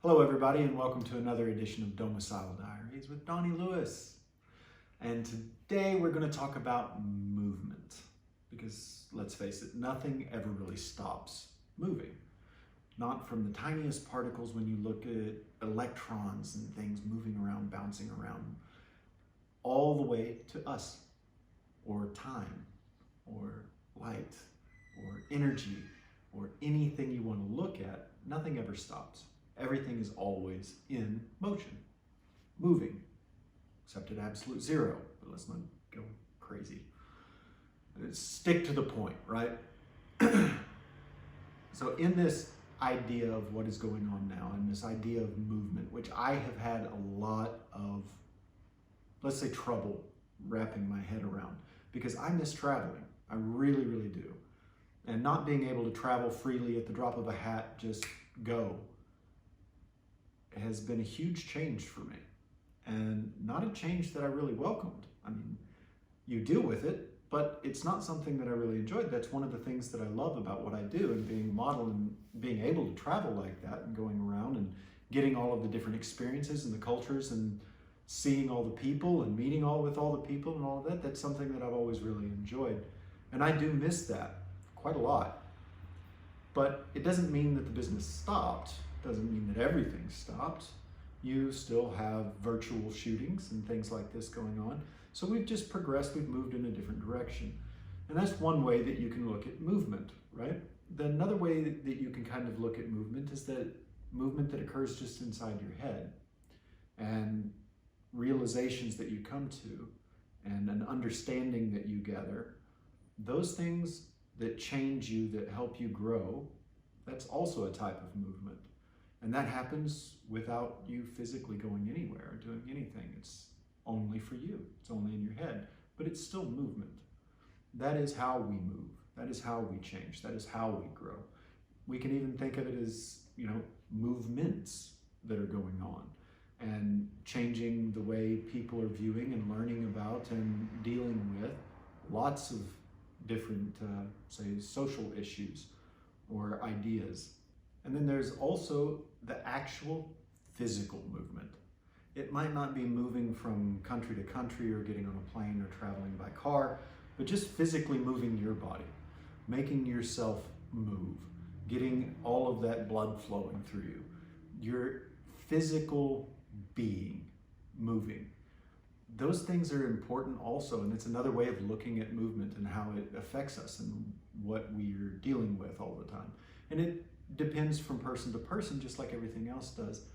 Hello everybody and welcome to another edition of Domicile Diaries with Donny Lewis. And today we're going to talk about movement because let's face it, nothing ever really stops moving. Not from the tiniest particles when you look at electrons and things moving around, bouncing around, all the way to us or time or light or energy or anything you want to look at. Nothing ever stops. Everything is always in motion, moving, except at absolute zero. But let's not go crazy. Let's stick to the point, right? So in this idea of what is going on now and this idea of movement, which I have had a lot of, let's say, trouble wrapping my head around because I miss traveling. I really, really do. And not being able to travel freely at the drop of a hat, just go, has been a huge change for me, and not a change that I really welcomed. I mean, you deal with it, but it's not something that I really enjoyed. That's one of the things that I love about what I do, and being a model and being able to travel like that and going around and getting all of the different experiences and the cultures and seeing all the people and meeting with all the people and all of that. That's something that I've always really enjoyed, and I do miss that quite a lot. But it doesn't mean that the business stopped. Doesn't mean that everything stopped. You still have virtual shootings and things like this going on. So we've just progressed, we've moved in a different direction. And that's one way that you can look at movement, right? Another way that you can kind of look at movement is that movement that occurs just inside your head, and realizations that you come to and an understanding that you gather. Those things that change you, that help you grow, that's also a type of movement. And that happens without you physically going anywhere or doing anything. It's only for you. It's only in your head, but it's still movement. That is how we move. That is how we change. That is how we grow. We can even think of it as, movements that are going on and changing the way people are viewing and learning about and dealing with lots of different, say, social issues or ideas. And then there's also the actual physical movement. It might not be moving from country to country or getting on a plane or traveling by car, but just physically moving your body, making yourself move, getting all of that blood flowing through you, your physical being moving. Those things are important also, and it's another way of looking at movement and how it affects us and what we're dealing with all the time. And it depends from person to person, just like everything else does,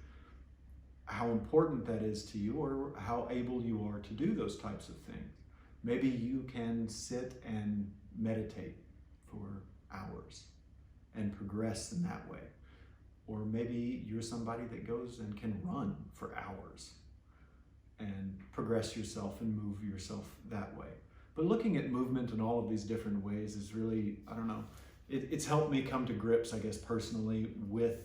how important that is to you or how able you are to do those types of things. Maybe you can sit and meditate for hours and progress in that way. Or maybe you're somebody that goes and can run for hours and progress yourself and move yourself that way. But looking at movement in all of these different ways is really, I don't know, it's helped me come to grips, I guess, personally with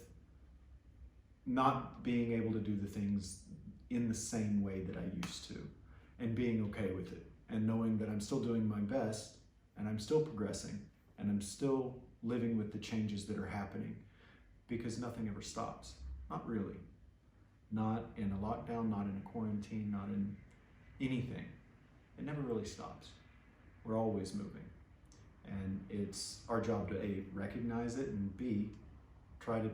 not being able to do the things in the same way that I used to, and being okay with it, and knowing that I'm still doing my best and I'm still progressing and I'm still living with the changes that are happening, because nothing ever stops. Not really. Not in a lockdown, not in a quarantine, not in anything. It never really stops. We're always moving. And it's our job to A, recognize it, and B, try to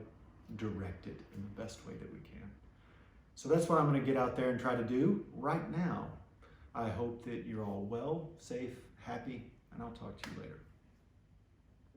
direct it in the best way that we can. So that's what I'm going to get out there and try to do right now. I hope that you're all well, safe, happy, and I'll talk to you later.